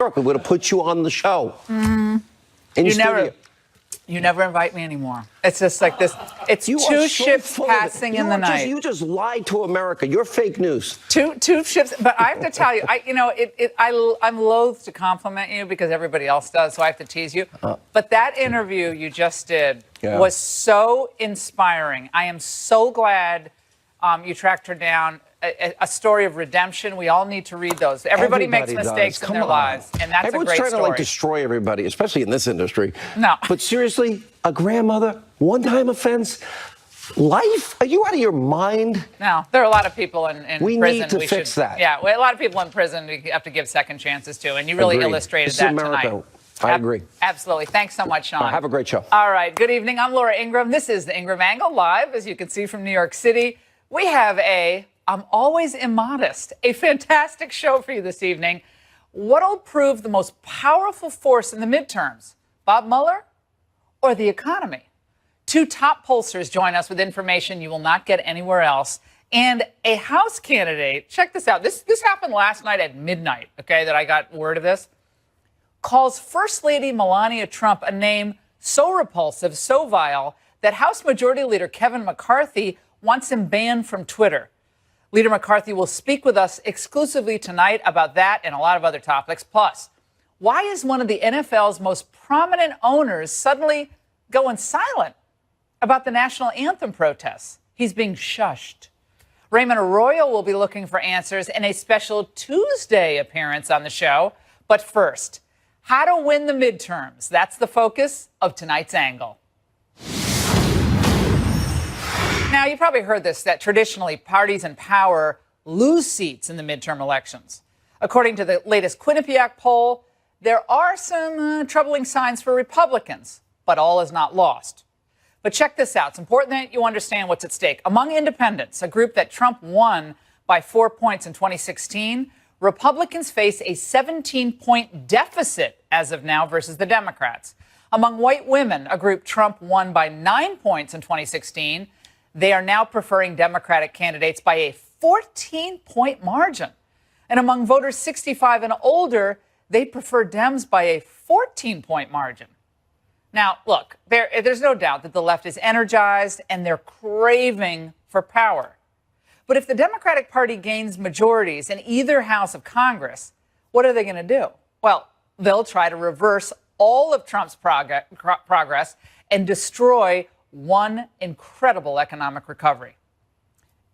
York. We would have put you on the show. You never invite me anymore. It's just like this. It's two ships passing in the night. You just lied to America. You're fake news. Two ships. But I have to tell you, I'm loath to compliment you because everybody else does, so I have to tease you. But that interview you just did was so inspiring. I am so glad you tracked her down. A story of redemption. We all need to read those. Everybody makes mistakes in their lives, and that's a great story. Everyone's trying to destroy everybody, especially in this industry. No. But seriously, a grandmother, one-time offense, life? Are you out of your mind? No, there are a lot of people in prison. We need to fix that. Yeah, a lot of people in prison we have to give second chances to, and you really illustrated that tonight. I agree. Absolutely. Thanks so much, Sean. Have a great show. All right. Good evening. I'm Laura Ingraham. This is the Ingraham Angle live, as you can see from New York City. We have I'm always immodest, a fantastic show for you this evening. What'll prove the most powerful force in the midterms? Bob Mueller or the economy? Two top pollsters join us with information you will not get anywhere else. And a House candidate, check this out. This happened last night at midnight, okay, that I got word of this, calls First Lady Melania Trump a name so repulsive, so vile, that House Majority Leader Kevin McCarthy wants him banned from Twitter. Leader McCarthy will speak with us exclusively tonight about that and a lot of other topics. Plus, why is one of the NFL's most prominent owners suddenly going silent about the national anthem protests? He's being shushed. Raymond Arroyo will be looking for answers in a special Tuesday appearance on the show. But first, how to win the midterms. That's the focus of tonight's angle. Now, you probably heard this, that traditionally parties in power lose seats in the midterm elections. According to the latest Quinnipiac poll, there are some troubling signs for Republicans, but all is not lost. But check this out. It's important that you understand what's at stake. Among independents, a group that Trump won by 4 points in 2016, Republicans face a 17-point deficit as of now versus the Democrats. Among white women, a group Trump won by 9 points in 2016, they are now preferring Democratic candidates by a 14-point margin. And among voters 65 and older, they prefer Dems by a 14-point margin. Now, look, there's no doubt that the left is energized and they're craving for power. But if the Democratic Party gains majorities in either house of Congress, what are they going to do? Well, they'll try to reverse all of Trump's progress and destroy one incredible economic recovery.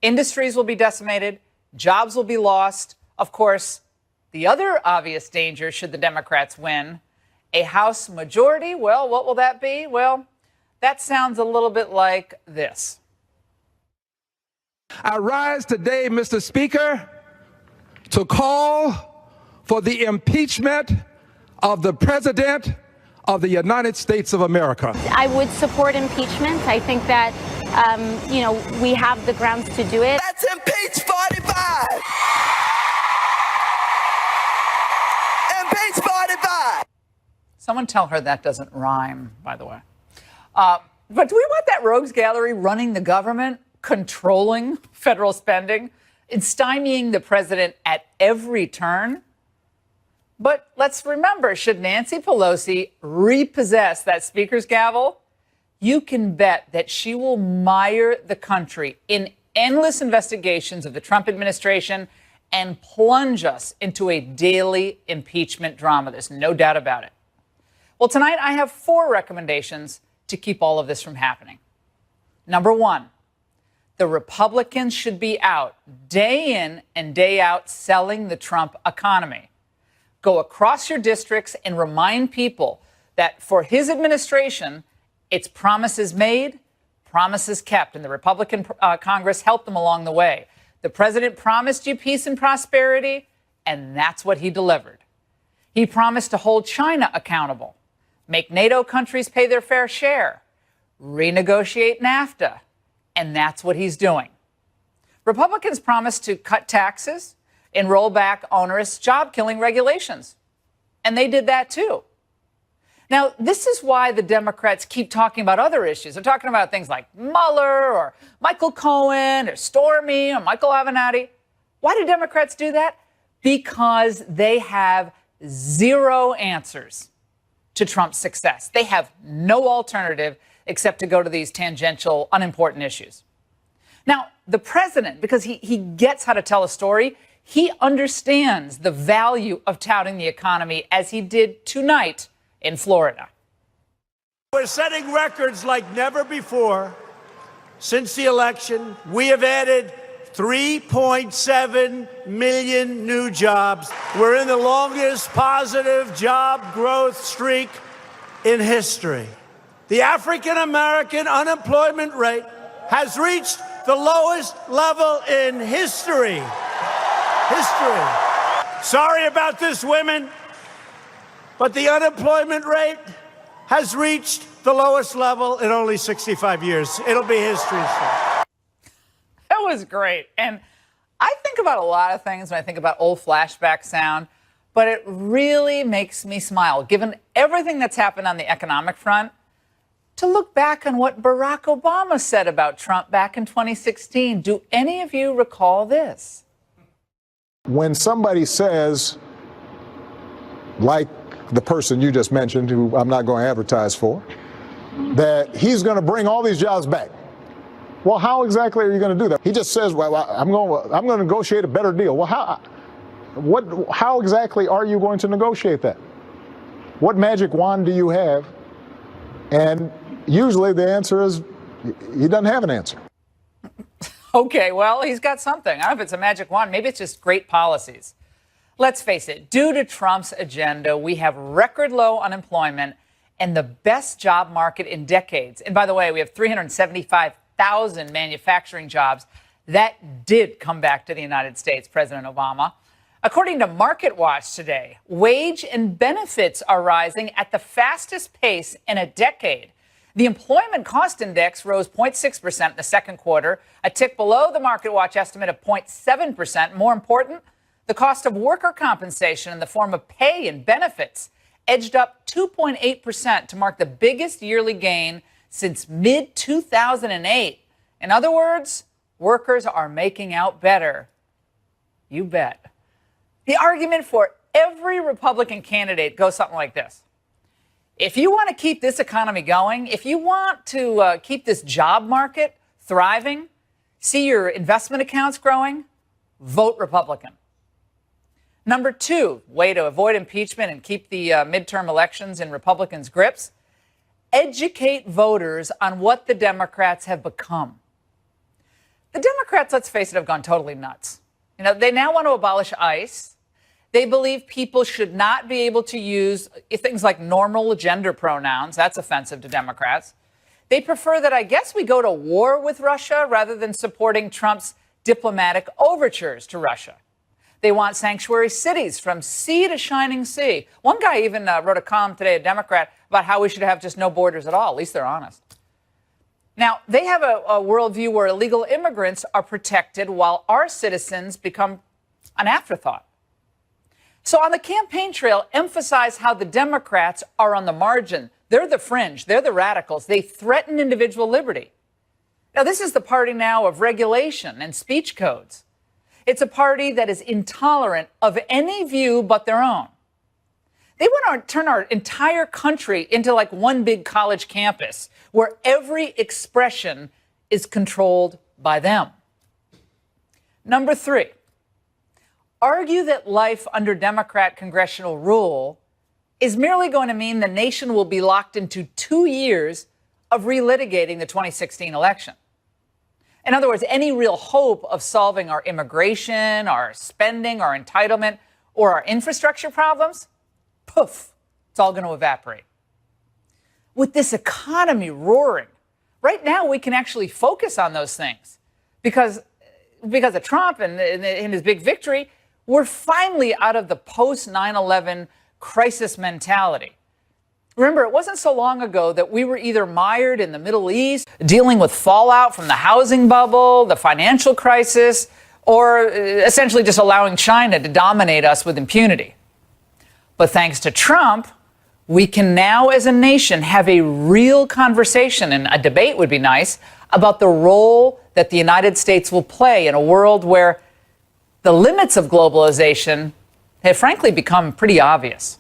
Industries will be decimated. Jobs will be lost. Of course, the other obvious danger, should the Democrats win, a House majority, well, what will that be? Well, that sounds a little bit like this. I rise today, Mr. Speaker, to call for the impeachment of the President of the United States of America. I would support impeachment. I think that, we have the grounds to do it. Let's impeach 45! Impeach 45! Someone tell her that doesn't rhyme, by the way. But do we want that rogues gallery running the government, controlling federal spending, and stymieing the president at every turn? But let's remember, should Nancy Pelosi repossess that speaker's gavel, you can bet that she will mire the country in endless investigations of the Trump administration and plunge us into a daily impeachment drama. There's no doubt about it. Well, tonight I have 4 recommendations to keep all of this from happening. Number 1, the Republicans should be out day in and day out selling the Trump economy. Go across your districts and remind people that for his administration, it's promises made, promises kept, and the Republican Congress helped them along the way. The president promised you peace and prosperity, and that's what he delivered. He promised to hold China accountable, make NATO countries pay their fair share, renegotiate NAFTA, and that's what he's doing. Republicans promised to cut taxes and roll back onerous job-killing regulations. And they did that, too. Now, this is why the Democrats keep talking about other issues. They're talking about things like Mueller or Michael Cohen or Stormy or Michael Avenatti. Why do Democrats do that? Because they have zero answers to Trump's success. They have no alternative except to go to these tangential, unimportant issues. Now, the president, because he gets how to tell a story, he understands the value of touting the economy as he did tonight in Florida. We're setting records like never before. Since the election, we have added 3.7 million new jobs. We're in the longest positive job growth streak in history. The African American unemployment rate has reached the lowest level in history. Sorry about this, women, but the unemployment rate has reached the lowest level in only 65 years. It'll be history. That was great. And I think about a lot of things when I think about old flashback sound, but it really makes me smile, given everything that's happened on the economic front, to look back on what Barack Obama said about Trump back in 2016. Do any of you recall this? When somebody says, like the person you just mentioned, who I'm not going to advertise for, that he's going to bring all these jobs back. Well, how exactly are you going to do that? He just says, well, I'm going to negotiate a better deal. Well, how exactly are you going to negotiate that? What magic wand do you have? And usually the answer is he doesn't have an answer. Okay, well, he's got something. I don't know if it's a magic wand. Maybe it's just great policies. Let's face it, due to Trump's agenda, we have record low unemployment and the best job market in decades. And by the way, we have 375,000 manufacturing jobs that did come back to the United States, President Obama. According to MarketWatch today, wage and benefits are rising at the fastest pace in a decade. The employment cost index rose 0.6% in the second quarter, a tick below the MarketWatch estimate of 0.7%. More important, the cost of worker compensation in the form of pay and benefits edged up 2.8% to mark the biggest yearly gain since mid-2008. In other words, workers are making out better. You bet. The argument for every Republican candidate goes something like this. If you want to keep this economy going, if you want to keep this job market thriving, see your investment accounts growing, vote Republican. Number two, way to avoid impeachment and keep the midterm elections in Republicans' grips, educate voters on what the Democrats have become. The Democrats, let's face it, have gone totally nuts. You know, they now want to abolish ICE. They believe people should not be able to use things like normal gender pronouns. That's offensive to Democrats. They prefer that, I guess, we go to war with Russia rather than supporting Trump's diplomatic overtures to Russia. They want sanctuary cities from sea to shining sea. One guy even wrote a column today, a Democrat, about how we should have just no borders at all. At least they're honest. Now, they have a worldview where illegal immigrants are protected while our citizens become an afterthought. So on the campaign trail, emphasize how the Democrats are on the margin. They're the fringe. They're the radicals. They threaten individual liberty. Now, this is the party now of regulation and speech codes. It's a party that is intolerant of any view but their own. They want to turn our entire country into like one big college campus where every expression is controlled by them. Number three, argue that life under Democrat congressional rule is merely going to mean the nation will be locked into 2 years of relitigating the 2016 election. In other words, any real hope of solving our immigration, our spending, our entitlement, or our infrastructure problems, poof, it's all going to evaporate. With this economy roaring, right now we can actually focus on those things because of Trump and his big victory. We're finally out of the post-9/11 crisis mentality. Remember, it wasn't so long ago that we were either mired in the Middle East, dealing with fallout from the housing bubble, the financial crisis, or essentially just allowing China to dominate us with impunity. But thanks to Trump, we can now as a nation have a real conversation, and a debate would be nice, about the role that the United States will play in a world where the limits of globalization have frankly become pretty obvious.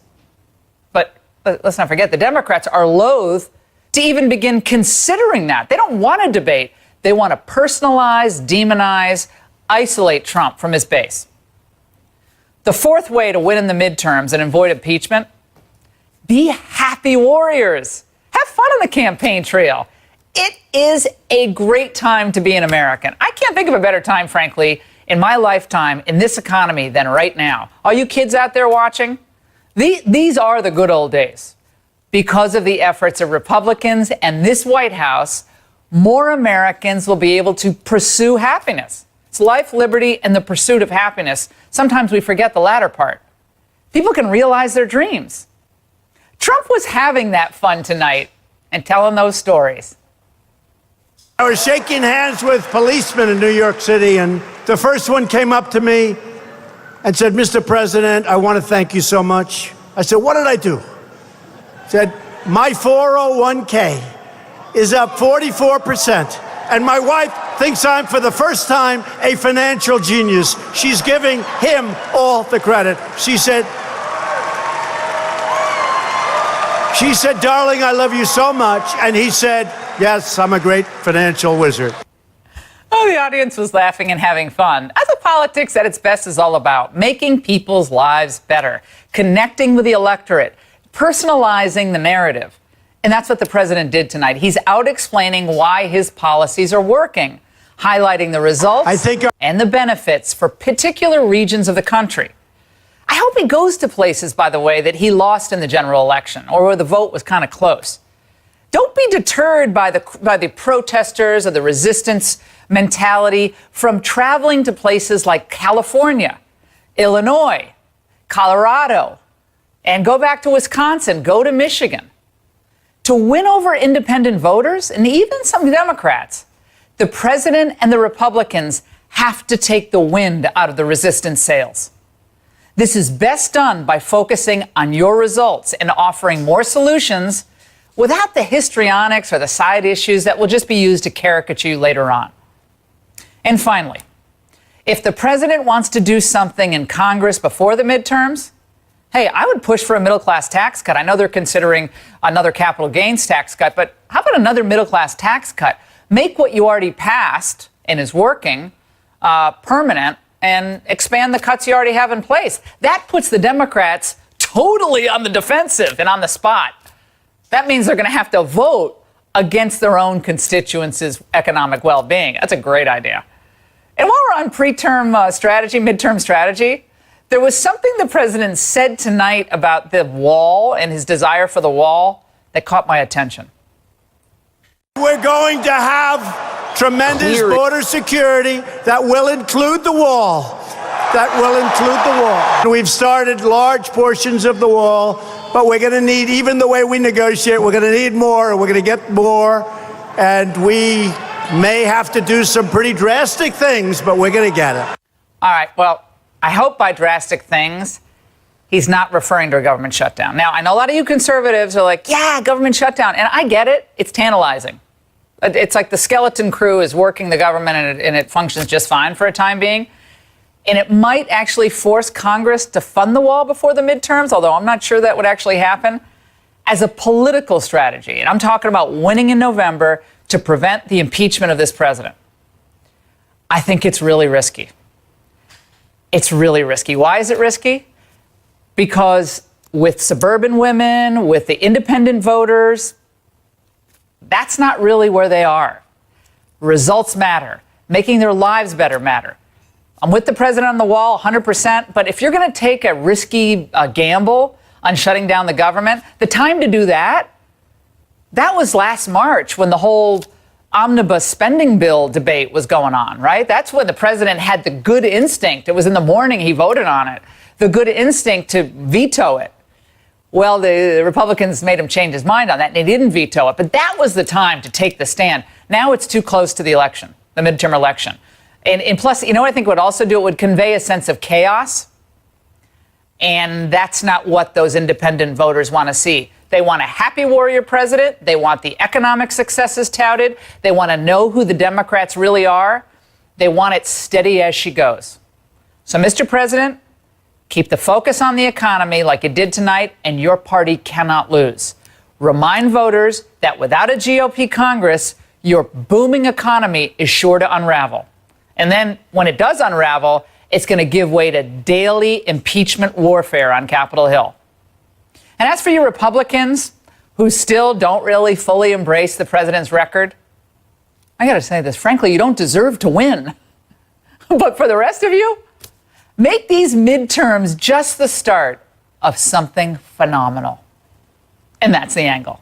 But let's not forget, the Democrats are loath to even begin considering that. They don't want to debate. They want to personalize, demonize, isolate Trump from his base. The fourth way to win in the midterms and avoid impeachment: be happy warriors. Have fun on the campaign trail. It is a great time to be an American. I can't think of a better time, frankly, in my lifetime in this economy than right now. All you kids out there watching, these are the good old days. Because of the efforts of Republicans and this White House, more Americans will be able to pursue happiness. It's life, liberty, and the pursuit of happiness. Sometimes we forget the latter part. People can realize their dreams. Trump was having that fun tonight and telling those stories. I was shaking hands with policemen in New York City, and the first one came up to me and said, "Mr. President, I want to thank you so much." I said, "What did I do?" He said, "My 401k is up 44%, and my wife thinks I'm, for the first time, a financial genius." She's giving him all the credit. She said, "Darling, I love you so much." And he said, "Yes, I'm a great financial wizard." Oh, the audience was laughing and having fun. That's what politics at its best is all about: making people's lives better, connecting with the electorate, personalizing the narrative. And that's what the president did tonight. He's out explaining why his policies are working, highlighting the results and the benefits for particular regions of the country. I hope he goes to places, by the way, that he lost in the general election or where the vote was kind of close. Don't be deterred by the protesters or the resistance mentality from traveling to places like California, Illinois, Colorado, and go back to Wisconsin, go to Michigan. To win over independent voters and even some Democrats, the president and the Republicans have to take the wind out of the resistance sails. This is best done by focusing on your results and offering more solutions without the histrionics or the side issues that will just be used to caricature you later on. And finally, if the president wants to do something in Congress before the midterms, hey, I would push for a middle-class tax cut. I know they're considering another capital gains tax cut, but how about another middle-class tax cut? Make what you already passed and is working permanent, and expand the cuts you already have in place. That puts the Democrats totally on the defensive and on the spot. That means they're going to have to vote against their own constituents' economic well-being. That's a great idea. And while we're on midterm strategy, there was something the president said tonight about the wall and his desire for the wall that caught my attention. We're going to have tremendous border security that will include the wall. We've started large portions of the wall, but we're going to need, even the way we negotiate, we're going to need more, and we're going to get more, and we may have to do some pretty drastic things, but we're going to get it. All right, well, I hope by drastic things, he's not referring to a government shutdown. Now, I know a lot of you conservatives are like, yeah, government shutdown, and I get it. It's tantalizing. It's like the skeleton crew is working the government and it functions just fine for a time being. And it might actually force Congress to fund the wall before the midterms, although I'm not sure that would actually happen, as a political strategy. And I'm talking about winning in November to prevent the impeachment of this president. I think it's really risky. It's really risky. Why is it risky? Because with suburban women, with the independent voters, that's not really where they are. Results matter. Making their lives better matter. I'm with the president on the wall 100%, but if you're going to take a risky gamble on shutting down the government, the time to do that was last March when the whole omnibus spending bill debate was going on, right? That's when the president had the good instinct. It was in the morning he voted on it. The good instinct to veto it. Well, the Republicans made him change his mind on that, and he didn't veto it. But that was the time to take the stand. Now it's too close to the election, the midterm election. And plus, you know what I think would also do? It would convey a sense of chaos. And that's not what those independent voters want to see. They want a happy warrior president. They want the economic successes touted. They want to know who the Democrats really are. They want it steady as she goes. So, Mr. President, Keep the focus on the economy like you did tonight, and your party cannot lose. Remind voters that without a GOP Congress, your booming economy is sure to unravel. And then when it does unravel, it's going to give way to daily impeachment warfare on Capitol Hill. And as for you Republicans who still don't really fully embrace the president's record, I got to say this, frankly, you don't deserve to win. But for the rest of you, make these midterms just the start of something phenomenal. And that's the angle.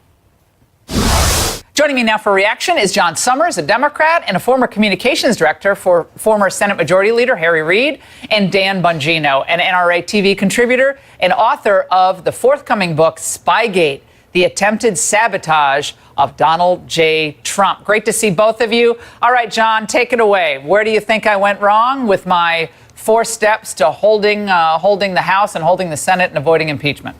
Joining me now for reaction is John Summers, a Democrat and a former communications director for former Senate Majority Leader Harry Reid, and Dan Bongino, an NRA TV contributor and author of the forthcoming book, Spygate, The Attempted Sabotage of Donald J. Trump. Great to see both of you. All right, John, take it away. Where do you think I went wrong with my 4 steps to holding the House and holding the Senate and avoiding impeachment?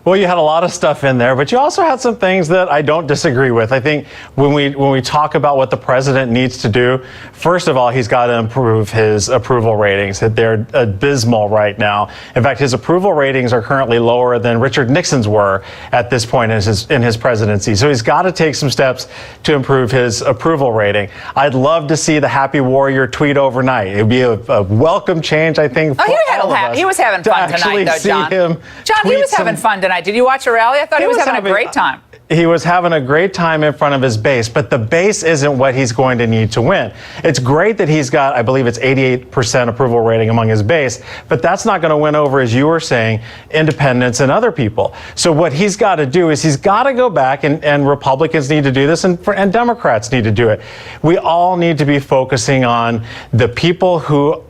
Well, you had a lot of stuff in there, but you also had some things that I don't disagree with. I think when we talk about what the president needs to do, first of all, he's got to improve his approval ratings. They're abysmal right now. In fact, his approval ratings are currently lower than Richard Nixon's were at this point in his presidency. So he's got to take some steps to improve his approval rating. I'd love to see the Happy Warrior tweet overnight. It would be a welcome change, I think, for all of us. He was having fun tonight, though, John. John, he was having fun tonight. Did you watch a rally? I thought he was having a great time. He was having a great time in front of his base, but the base isn't what he's going to need to win. It's great that he's got, I believe it's 88% approval rating among his base, but that's not going to win over, as you were saying, independents and other people. So what he's got to do is he's got to go back, and Republicans need to do this, and Democrats need to do it. We all need to be focusing on the people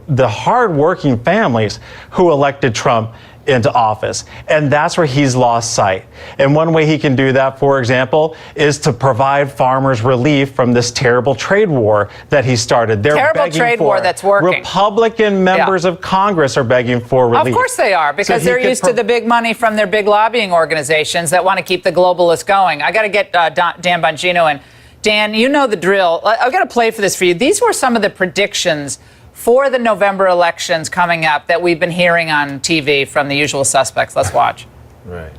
the hardworking families who elected Trump into office. And that's where he's lost sight. And one way he can do that, for example, is to provide farmers relief from this terrible trade war that he started. They're terrible trade war that's working. Republican members of Congress are begging for relief. Of course they are, because they're used to the big money from their big lobbying organizations that want to keep the globalists going. I got to get Dan Bongino in. Dan, you know the drill. I've got to play for this for you. These were some of the predictions for the November elections coming up that we've been hearing on TV from the usual suspects. Let's watch. Right.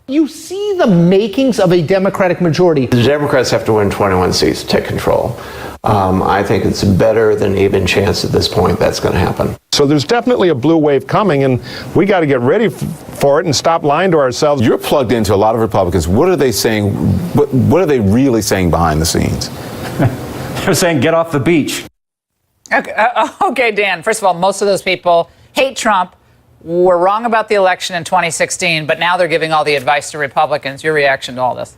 You see the makings of a Democratic majority. The Democrats have to win 21 seats to take control. I think it's better than even chance at this point that's going to happen. So there's definitely a blue wave coming, and we got to get ready for it and stop lying to ourselves. You're plugged into a lot of Republicans. What are they saying? What are they really saying behind the scenes? They're saying get off the beach. Okay, Dan, first of all, most of those people hate Trump, were wrong about the election in 2016, but now they're giving all the advice to Republicans. Your reaction to all this?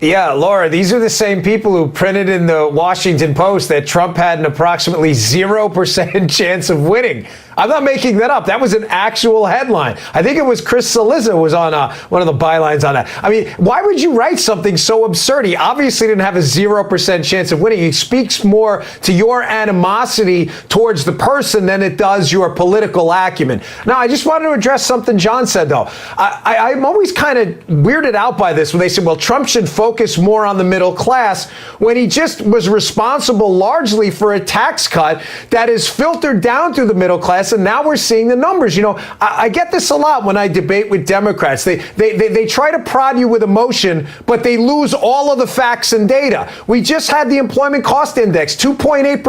Yeah, Laura, these are the same people who printed in the Washington Post that Trump had an approximately 0% chance of winning. I'm not making that up. That was an actual headline. I think it was Chris Cillizza was on one of the bylines on that. I mean, why would you write something so absurd? He obviously didn't have a 0% chance of winning. He speaks more to your animosity towards the person than it does your political acumen. Now, I just wanted to address something John said, though. I'm always kind of weirded out by this when they say, well, Trump should focus more on the middle class, when he just was responsible largely for a tax cut that is filtered down through the middle class. And now we're seeing the numbers. You know, I get this a lot when I debate with Democrats. They try to prod you with emotion, but they lose all of the facts and data. We just had the employment cost index, 2.8%.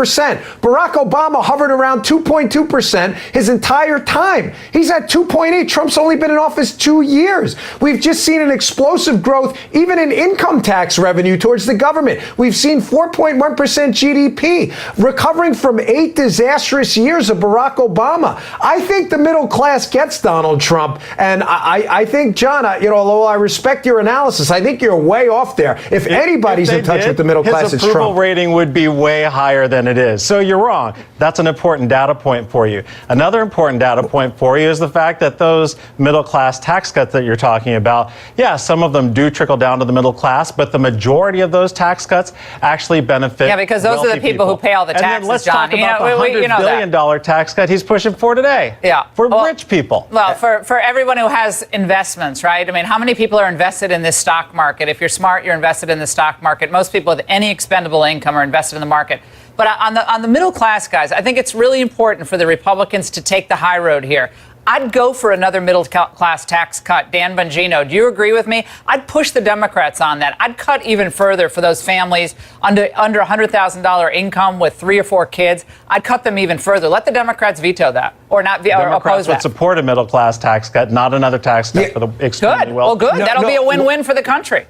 Barack Obama hovered around 2.2% his entire time. He's at 2.8. Trump's only been in office 2 years. We've just seen an explosive growth, even in income tax revenue towards the government. We've seen 4.1% GDP, recovering from 8 disastrous years of Barack Obama. I think the middle class gets Donald Trump, and I think, John, although I respect your analysis, I think you're way off there. If anybody's in touch with the middle class, it's Trump. His approval rating would be way higher than it is. So you're wrong. That's an important data point for you. Another important data point for you is the fact that those middle class tax cuts that you're talking about, yeah, some of them do trickle down to the middle class, but the majority of those tax cuts actually benefit. Yeah, because those are the people who pay all the taxes, and then let's John. talk about the $100 billion tax cut he's pushing for today. Yeah. For rich people. Well, for everyone who has investments, right? I mean, how many people are invested in this stock market? If you're smart, you're invested in the stock market. Most people with any expendable income are invested in the market. But on the middle class guys, I think it's really important for the Republicans to take the high road here. I'd go for another middle-class tax cut. Dan Bongino, do you agree with me? I'd push the Democrats on that. I'd cut even further for those families under $100,000 income with 3 or 4 kids. I'd cut them even further. Let the Democrats veto that or not or Democrats oppose would that. support a middle-class tax cut, not another tax cut for the extremely Good. wealthy. Well, good. That'll be a win-win for the country.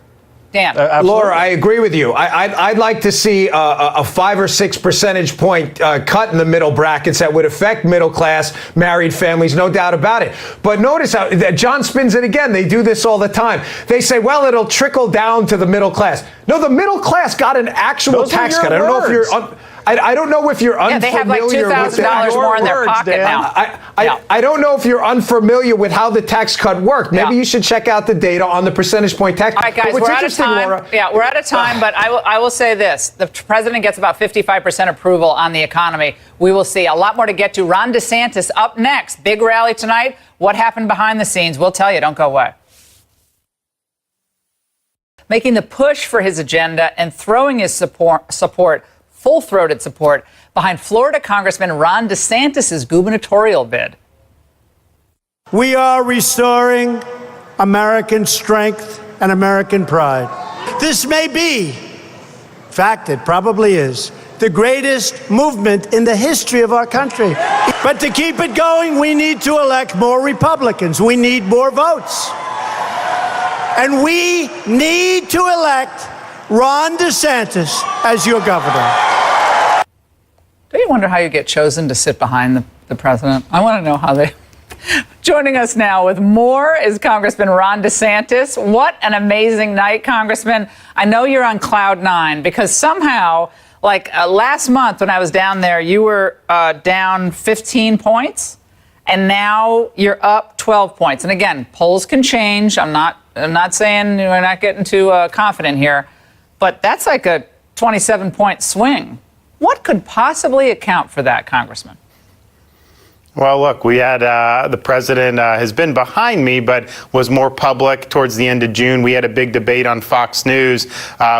Dan. Laura, I agree with you. I'd like to see a 5 or 6 percentage point cut in the middle brackets that would affect middle class married families, no doubt about it. But notice how John spins it again. They do this all the time. They say, well, it'll trickle down to the middle class. No, the middle class got an actual tax cut. I don't know if you're. I don't know if you're unfamiliar. They have like $2,000 more in their pocket now. I don't know if you're unfamiliar with how the tax cut worked. Maybe you should check out the data on the percentage point tax. All right, guys, we're out of time. Laura, we're out of time, but I will say this. The president gets about 55% approval on the economy. We will see. A lot more to get to. Ron DeSantis up next. Big rally tonight. What happened behind the scenes? We'll tell you. Don't go away. Making the push for his agenda and throwing his support full-throated support behind Florida Congressman Ron DeSantis' gubernatorial bid. We are restoring American strength and American pride. This may be, in fact, it probably is, the greatest movement in the history of our country. But to keep it going, we need to elect more Republicans. We need more votes. And we need to elect Ron DeSantis as your governor. Do you wonder how you get chosen to sit behind the president? I want to know how they... Joining us now with more is Congressman Ron DeSantis. What an amazing night, Congressman. I know you're on cloud 9 because somehow, last month when I was down there, you were down 15 points, and now you're up 12 points. And again, polls can change. I'm not saying we're not getting too confident here, but that's like a 27-point swing. What could possibly account for that, Congressman? Well, look, we had the president has been behind me, but was more public towards the end of June. We had a big debate on Fox News,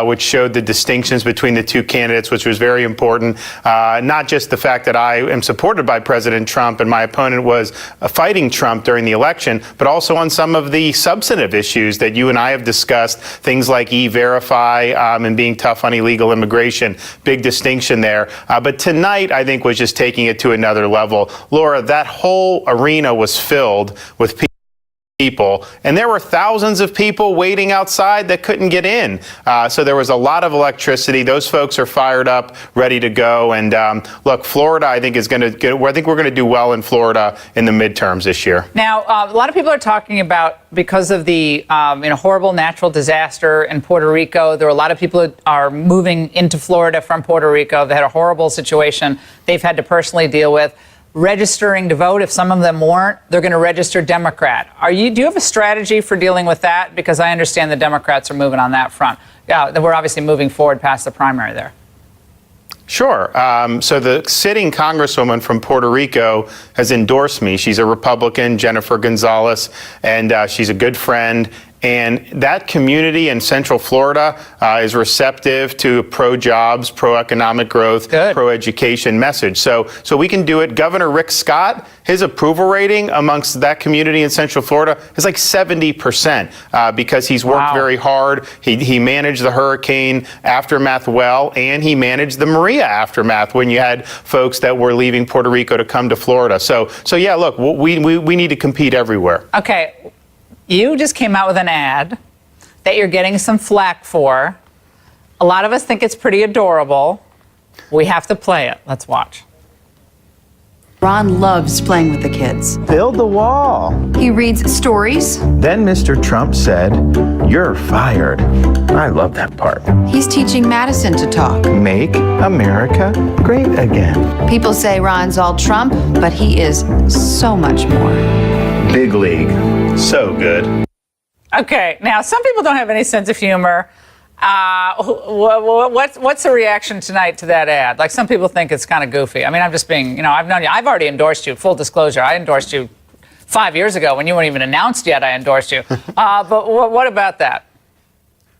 which showed the distinctions between the two candidates, which was very important. Not just the fact that I am supported by President Trump and my opponent was fighting Trump during the election, but also on some of the substantive issues that you and I have discussed, things like E-Verify and being tough on illegal immigration. Big distinction there. But tonight, I think, was just taking it to another level. Laura, that whole arena was filled with people, and there were thousands of people waiting outside that couldn't get in. So there was a lot of electricity. Those folks are fired up, ready to go. And look, Florida, I think is going to I think we're going to do well in Florida in the midterms this year. Now, a lot of people are talking about because of the horrible natural disaster in Puerto Rico. There were a lot of people who are moving into Florida from Puerto Rico. They had a horrible situation they've had to personally deal with. Registering to vote. If some of them weren't, they're going to register Democrat. Do you have a strategy for dealing with that? Because I understand the Democrats are moving on that front. Yeah, we're obviously moving forward past the primary there. Sure. So the sitting congresswoman from Puerto Rico has endorsed me. She's a Republican, Jennifer Gonzalez, and she's a good friend. And that community in Central Florida is receptive to pro-jobs, pro-economic growth, pro-education message. So we can do it. Governor Rick Scott, his approval rating amongst that community in Central Florida is like 70% because he's worked very hard. He managed the hurricane aftermath well, and he managed the Maria aftermath when you had folks that were leaving Puerto Rico to come to Florida. So yeah, look, we need to compete everywhere. Okay. You just came out with an ad that you're getting some flack for. A lot of us think it's pretty adorable. We have to play it. Let's watch. Ron loves playing with the kids. Build the wall. He reads stories. Then Mr. Trump said, "You're fired." I love that part. He's teaching Madison to talk. Make America great again. People say Ron's all Trump, but he is so much more. Big league. So good. Okay, now some people don't have any sense of humor. What's the reaction tonight to that ad? Like, some people think it's kind of goofy. I mean, I'm just being, I've known you. I've already endorsed you. Full disclosure, I endorsed you 5 years ago when you weren't even announced yet. I endorsed you. But what about that?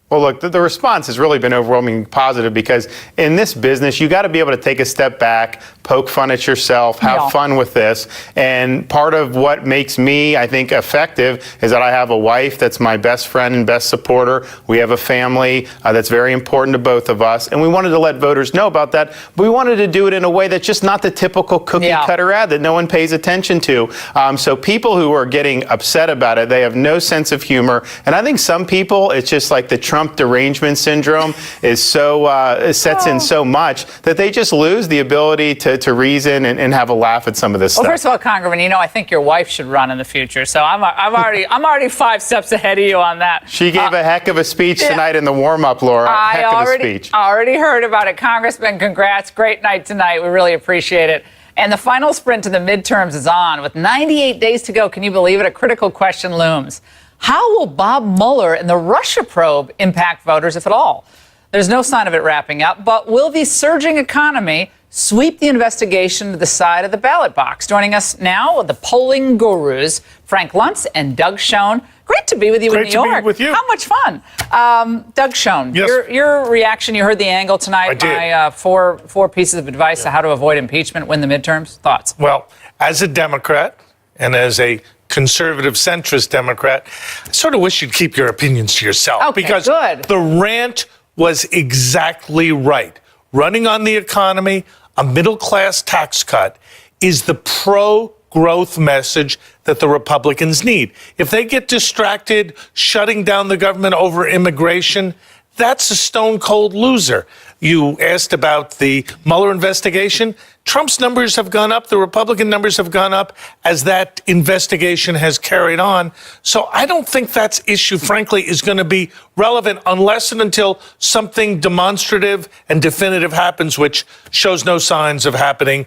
Well, look, the response has really been overwhelmingly positive because in this business, you got to be able to take a step back, poke fun at yourself, have fun with this. And part of what makes me, I think, effective is that I have a wife that's my best friend and best supporter. We have a family that's very important to both of us. And we wanted to let voters know about that. But we wanted to do it in a way that's just not the typical cookie cutter ad that no one pays attention to. So people who are getting upset about it, they have no sense of humor. And I think some people, it's just like the Trump derangement syndrome is so sets in so much that they just lose the ability to reason and have a laugh at some of this stuff. Well, first of all, Congressman, I think your wife should run in the future. So I'm already 5 steps ahead of you on that. She gave a heck of a speech tonight in the warm-up, Laura. I already heard about it. Congressman, congrats. Great night tonight. We really appreciate it. And the final sprint to the midterms is on. With 98 days to go, can you believe it? A critical question looms. How will Bob Mueller and the Russia probe impact voters, if at all? There's no sign of it wrapping up, but will the surging economy sweep the investigation to the side of the ballot box? Joining us now, the polling gurus, Frank Luntz and Doug Schoen. Great to be with you in New York. Great to be with you. How much fun. Doug Schoen, yes. your reaction, you heard the angle tonight. My four pieces of advice on how to avoid impeachment, win the midterms. Thoughts? Well, as a Democrat and as a conservative centrist Democrat, I sort of wish you'd keep your opinions to yourself. Okay, because good. The rant was exactly right. Running on the economy, a middle-class tax cut is the pro-growth message that the Republicans need. If they get distracted shutting down the government over immigration, that's a stone-cold loser. You asked about the Mueller investigation. Trump's numbers have gone up. The Republican numbers have gone up as that investigation has carried on. So I don't think that issue, frankly, is going to be relevant unless and until something demonstrative and definitive happens, which shows no signs of happening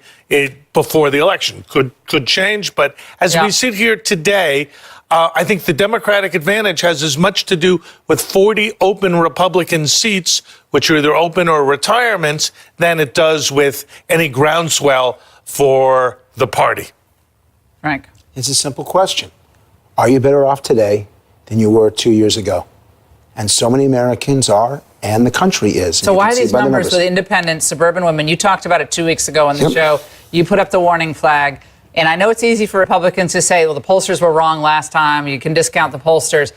before the election. Could change. But as we sit here today, I think the Democratic advantage has as much to do with 40 open Republican seats, which are either open or retirements, than it does with any groundswell for the party. Frank. It's a simple question. Are you better off today than you were 2 years ago? And so many Americans are, and the country is. So why these numbers with independent suburban women? You talked about it 2 weeks ago on the show. You put up the warning flag. And I know it's easy for Republicans to say, well, the pollsters were wrong last time. You can discount the pollsters.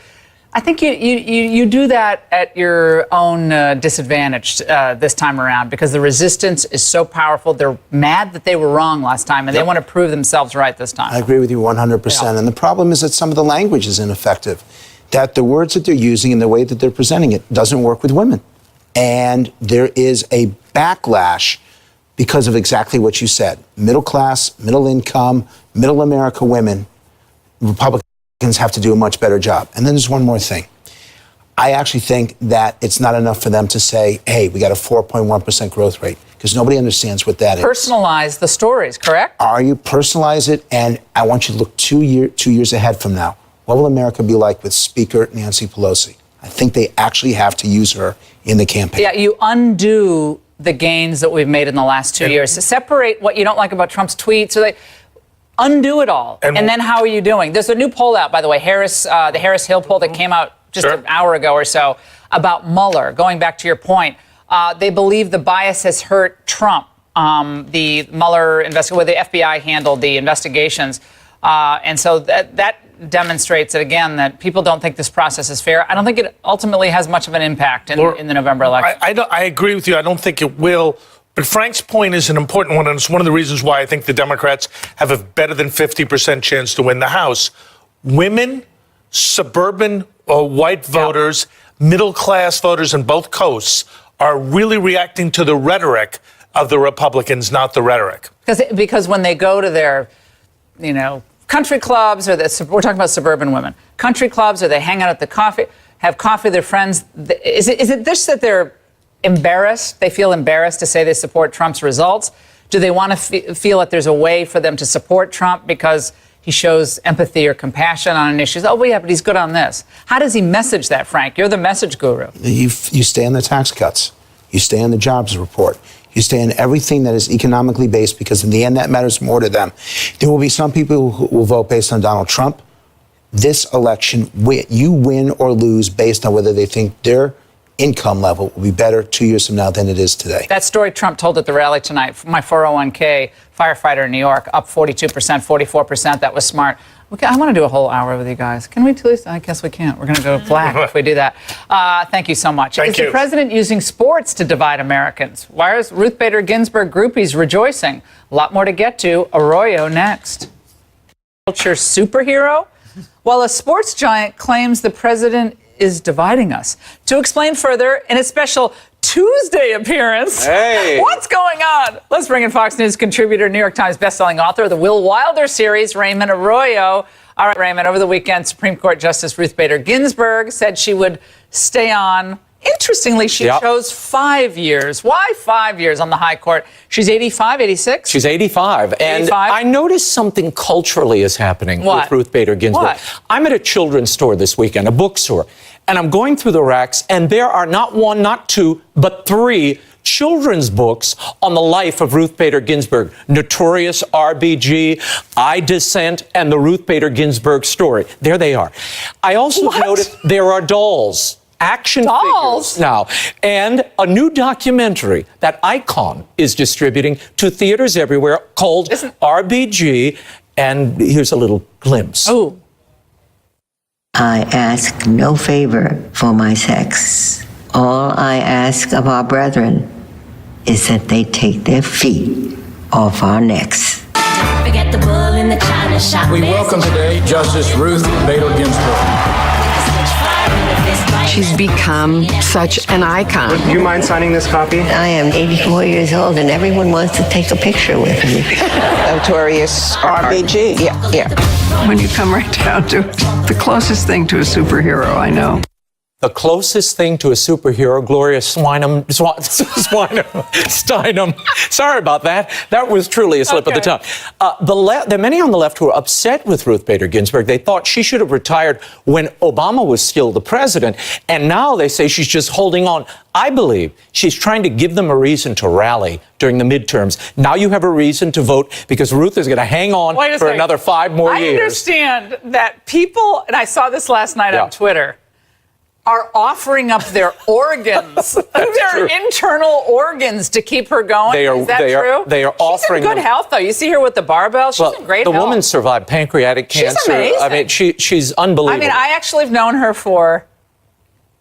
I think you do that at your own disadvantage this time around because the resistance is so powerful. They're mad that they were wrong last time, and they want to prove themselves right this time. I agree with you 100%. Yeah. And the problem is that some of the language is ineffective, that the words that they're using and the way that they're presenting it doesn't work with women. And there is a backlash because of exactly what you said. Middle class, middle income, middle America women, Republicans have to do a much better job. And then there's one more thing. I actually think that it's not enough for them to say, hey, we got a 4.1% growth rate, because nobody understands what that is. Personalize the stories, correct? Are you personalize it? And I want you to look 2 years ahead from now. What will America be like with Speaker Nancy Pelosi? I think they actually have to use her in the campaign. Yeah, you undo the gains that we've made in the last 2 years. To separate what you don't like about Trump's tweets, or undo it all. And then how are you doing? There's a new poll out, by the way, the Harris Hill poll that came out just an hour ago or so about Mueller. Going back to your point, they believe the bias has hurt Trump. The Mueller where the FBI handled the investigations. And so that demonstrates it again that people don't think this process is fair. I don't think it ultimately has much of an impact in the November election. I agree with you. I don't think it will. But Frank's point is an important one, and it's one of the reasons why I think the Democrats have a better than 50% chance to win the House. Women, suburban white voters, middle-class voters in both coasts are really reacting to the rhetoric of the Republicans, not the rhetoric. Because when they go to their, country clubs, or we're talking about suburban women, country clubs, or they hang out at the have coffee with their friends, is it this that they're embarrassed? They feel embarrassed to say they support Trump's results? Do they want to feel that there's a way for them to support Trump because he shows empathy or compassion on an issue? Oh, yeah, but he's good on this. How does he message that, Frank? You're the message guru. You stay on the tax cuts. You stay on the jobs report. You stay in everything that is economically based, because in the end, that matters more to them. There will be some people who will vote based on Donald Trump. This election, you win or lose based on whether they think their income level will be better 2 years from now than it is today. That story Trump told at the rally tonight, my 401k firefighter in New York, up 42%, 44%. That was smart. Okay, I want to do a whole hour with you guys. Can we please? I guess we can't. We're going to go black if we do that. Thank you so much. Is the president using sports to divide Americans? Why is Ruth Bader Ginsburg groupies rejoicing? A lot more to get to. Arroyo next. Culture superhero? While a sports giant claims the president is dividing us. To explain further, in a special Tuesday appearance. Hey. What's going on? Let's bring in Fox News contributor, New York Times bestselling author of the Will Wilder series, Raymond Arroyo. All right, Raymond, over the weekend, Supreme Court Justice Ruth Bader Ginsburg said she would stay on. Interestingly, she chose 5 years. Why 5 years on the high court? She's 85, 86? She's 85. And 85? I noticed something culturally is happening with Ruth Bader Ginsburg. What? I'm at a children's store this weekend, a bookstore, and I'm going through the racks, and there are not one, not two, but 3 children's books on the life of Ruth Bader Ginsburg. Notorious RBG, I Dissent, and the Ruth Bader Ginsburg story. There they are. I also noticed there are dolls. Action figures now, and a new documentary that Icon is distributing to theaters everywhere called RBG, and here's a little glimpse. Oh. I ask no favor for my sex. All I ask of our brethren is that they take their feet off our necks. Forget the bull in the china shop. We welcome today Justice Ruth Bader Ginsburg. She's become such an icon. Do you mind signing this copy? I am 84 years old and everyone wants to take a picture with me. Notorious RBG. Yeah. When you come right down to it, the closest thing to a superhero I know. The closest thing to a superhero, Gloria Steinem. Sorry about that. That was truly a slip of the tongue. There are many on the left who are upset with Ruth Bader Ginsburg. They thought she should have retired when Obama was still the president. And now they say she's just holding on. I believe she's trying to give them a reason to rally during the midterms. Now you have a reason to vote because Ruth is going to hang on for another 5 more years. I understand that people, and I saw this last night on Twitter, are offering up their organs, their internal organs to keep her going. Is that true? They are offering She's in good health, though. You see her with the barbell. She's in great health. The woman survived pancreatic cancer. She's amazing. I mean, she's unbelievable. I mean, I actually have known her for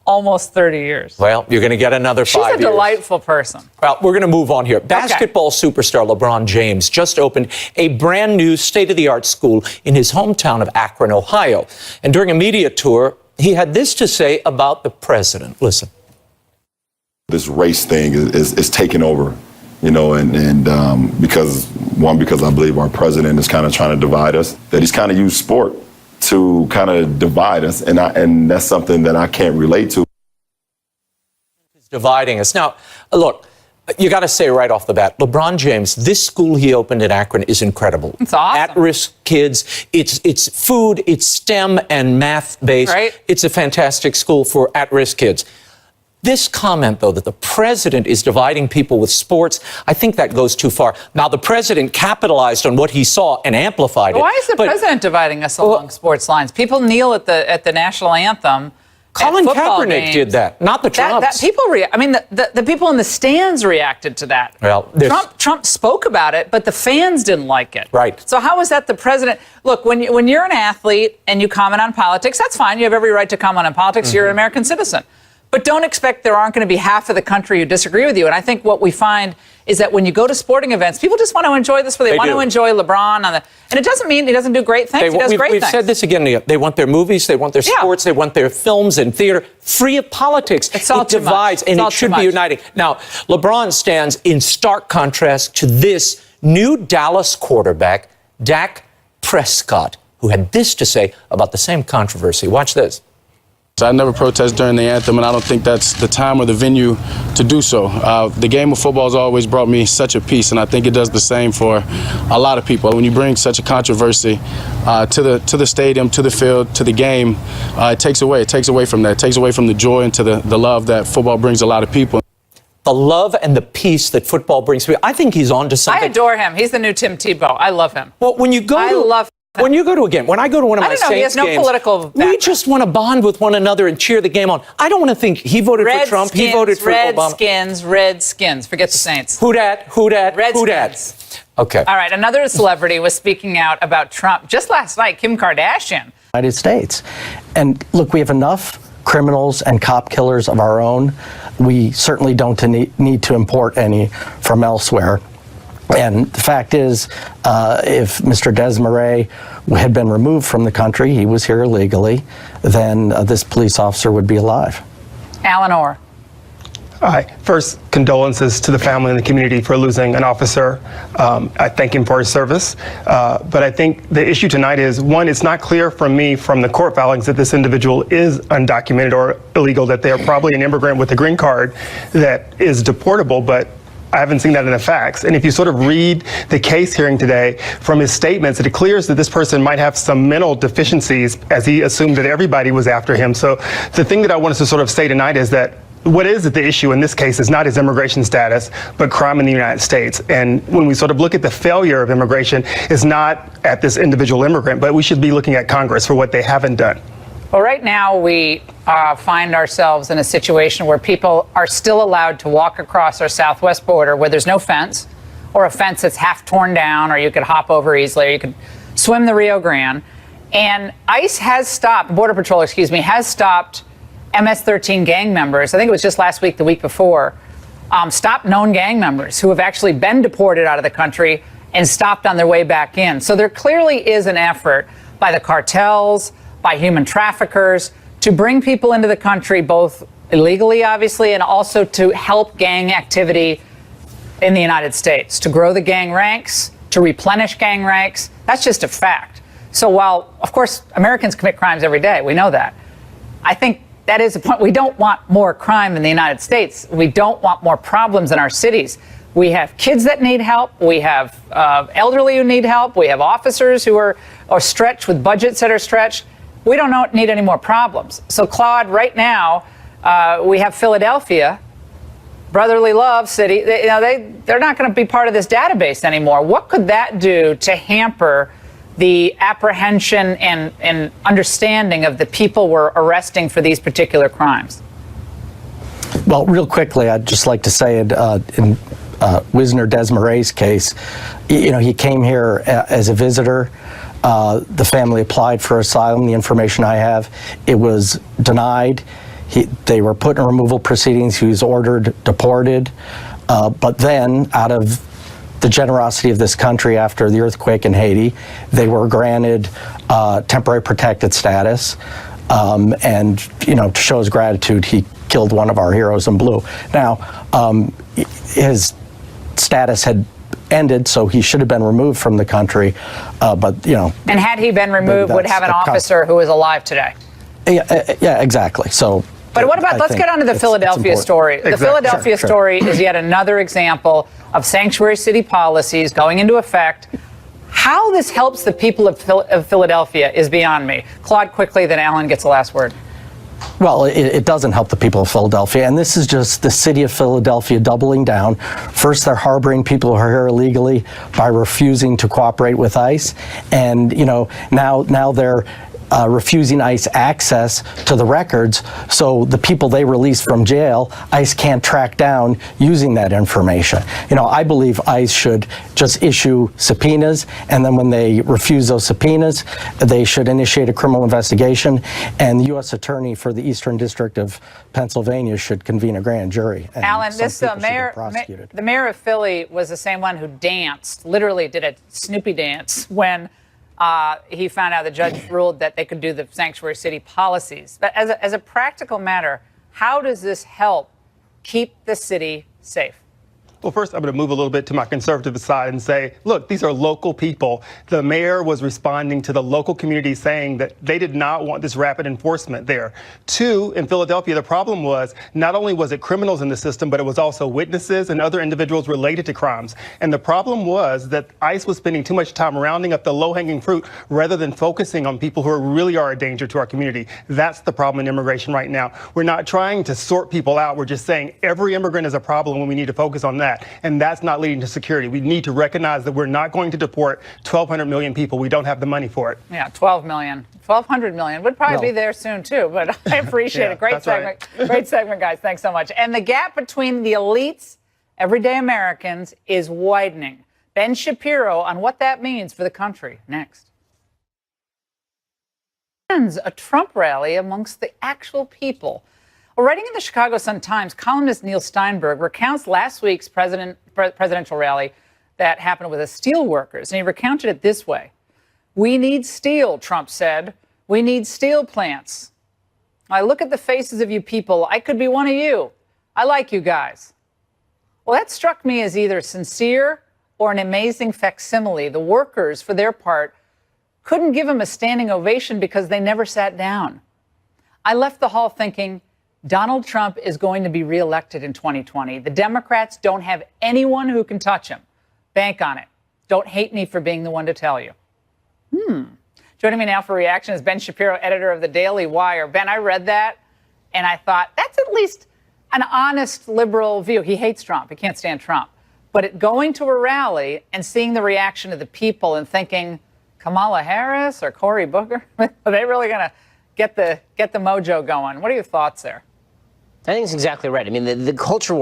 almost 30 years. Well, you're going to get another 5 years. She's a delightful person. Well, we're going to move on here. Basketball superstar LeBron James just opened a brand new state-of-the-art school in his hometown of Akron, Ohio. And during a media tour, he had this to say about the president. Listen. This race thing is taking over, you know, and because I believe our president is kind of trying to divide us, that he's kind of used sport to kind of divide us, and that's something that I can't relate to. He's dividing us. Now, look, you got to say right off the bat, LeBron James, this school he opened in Akron is incredible. It's awesome. At-risk kids, it's food, it's STEM and math-based. Right. It's a fantastic school for at-risk kids. This comment, though, that the president is dividing people with sports, I think that goes too far. Now, the president capitalized on what he saw and amplified it. Why is the president dividing us along sports lines? People kneel at the national anthem. Colin Kaepernick did that, not the Trumps. The people in the stands reacted to that. Well, Trump spoke about it, but the fans didn't like it. Right. So how is that the president? Look, when you're an athlete and you comment on politics, that's fine. You have every right to comment on politics. Mm-hmm. You're an American citizen. But don't expect there aren't going to be half of the country who disagree with you. And I think what we find is that when you go to sporting events, people just want to enjoy this. They want to enjoy LeBron. And it doesn't mean he doesn't do great things. He does great things. We've said this again. They want their movies. They want their sports. They want their films and theater free of politics. It's all too divides, much. and it should be uniting. Now, LeBron stands in stark contrast to this new Dallas quarterback, Dak Prescott, who had this to say about the same controversy. Watch this. I never protest during the anthem, and I don't think that's the time or the venue to do so. The game of football has always brought me such a peace, and I think it does the same for a lot of people. When you bring such a controversy to the stadium, to the field, to the game, it takes away. It takes away from that. It takes away from the joy and to the love that football brings a lot of people. The love and the peace that football brings to me. I think he's on to something. I adore him. He's the new Tim Tebow. I love him. Well, when you go I love When you go to a game, when I go to one of my I don't know, he has Saints no games, political we just want to bond with one another and cheer the game on. I don't want to think he voted for Trump, he voted for Obama. Redskins. Forget the Saints. Who dat? Okay. All right, another celebrity was speaking out about Trump just last night, Kim Kardashian. United States. And look, we have enough criminals and cop killers of our own. We certainly don't need to import any from elsewhere. And the fact is, if Mr. Desmarais had been removed from the country, he was here illegally, then this police officer would be alive. Alan Orr. Hi. First, condolences to the family and the community for losing an officer. I thank him for his service. But I think the issue tonight is, one, it's not clear from the court filings that this individual is undocumented or illegal, that they are probably an immigrant with a green card that is deportable, but I haven't seen that in the facts. And if you sort of read the case hearing today from his statements, it clears that this person might have some mental deficiencies, as he assumed that everybody was after him. So the thing that I want us to sort of say tonight is that what is the issue in this case is not his immigration status, but crime in the United States. And when we sort of look at the failure of immigration, is not at this individual immigrant, but we should be looking at Congress for what they haven't done. Well, right now we find ourselves in a situation where people are still allowed to walk across our southwest border where there's no fence, or a fence that's half torn down, or you could hop over easily, or you could swim the Rio Grande. And ICE has stopped, Border Patrol, has stopped MS-13 gang members. I think it was just last week, the week before, stopped known gang members who have actually been deported out of the country and stopped on their way back in. So there clearly is an effort by the cartels, by human traffickers, to bring people into the country, both illegally, obviously, and also to help gang activity in the United States, to grow the gang ranks, to replenish gang ranks. That's just a fact. So while, of course, Americans commit crimes every day, we know that, I think that is a point. We don't want more crime in the United States. We don't want more problems in our cities. We have kids that need help. We have elderly who need help. We have officers who are stretched with budgets that are stretched. We don't need any more problems. So, Claude, right now, we have Philadelphia, brotherly love city. They're not going to be part of this database anymore. What could that do to hamper the apprehension and understanding of the people we're arresting for these particular crimes? Well, real quickly, I'd just like to say in Wisner Desmarais' case, he came here as a visitor. The family applied for asylum. The information I have, it was denied. They were put in removal proceedings. He was ordered deported. But then, out of the generosity of this country after the earthquake in Haiti, they were granted temporary protected status. And, to show his gratitude, he killed one of our heroes in blue. Now, his status had ended, so he should have been removed from the country. But and had he been removed, would have an officer who is alive today. Yeah, exactly. So. But what about, let's get on to the Philadelphia story. The Philadelphia story is yet another example of sanctuary city policies going into effect. How this helps the people of Philadelphia is beyond me. Claude, quickly, then Alan gets the last word. Well, it doesn't help the people of Philadelphia, and this is just the city of Philadelphia doubling down. First, they're harboring people who are here illegally by refusing to cooperate with ICE, and now they're refusing ICE access to the records, so the people they release from jail, ICE can't track down using that information. I believe ICE should just issue subpoenas, and then when they refuse those subpoenas, they should initiate a criminal investigation, and the U.S. Attorney for the Eastern District of Pennsylvania should convene a grand jury. And Alan, the mayor of Philly was the same one who danced, literally did a Snoopy dance when he found out the judge ruled that they could do the sanctuary city policies. But as a practical matter, how does this help keep the city safe? Well, first, I'm going to move a little bit to my conservative side and say, look, these are local people. The mayor was responding to the local community saying that they did not want this rapid enforcement there. Two, in Philadelphia, the problem was not only was it criminals in the system, but it was also witnesses and other individuals related to crimes. And the problem was that ICE was spending too much time rounding up the low-hanging fruit rather than focusing on people who really are a danger to our community. That's the problem in immigration right now. We're not trying to sort people out. We're just saying every immigrant is a problem and we need to focus on that. that. And that's not leading to security. We need to recognize that we're not going to deport 1,200 million people. We don't have the money for it. Yeah, 12 million. 1,200 million would probably be there soon, too. But I appreciate it. Great segment. Right. Great segment, guys. Thanks so much. And the gap between the elites, everyday Americans, is widening. Ben Shapiro on what that means for the country. Next. A Trump rally amongst the actual people. Well, writing in the Chicago Sun-Times, columnist Neil Steinberg recounts last week's presidential rally that happened with the steel workers, and he recounted it this way. "We need steel," Trump said. "We need steel plants. I look at the faces of you people. I could be one of you. I like you guys." Well, that struck me as either sincere or an amazing facsimile. The workers, for their part, couldn't give him a standing ovation because they never sat down. I left the hall thinking, Donald Trump is going to be reelected in 2020. The Democrats don't have anyone who can touch him. Bank on it. Don't hate me for being the one to tell you. Joining me now for reaction is Ben Shapiro, editor of the Daily Wire. Ben, I read that and I thought that's at least an honest liberal view. He hates Trump. He can't stand Trump. But going to a rally and seeing the reaction of the people and thinking, Kamala Harris or Cory Booker? Are they really going to get the mojo going? What are your thoughts there? I think it's exactly right. I mean, the culture war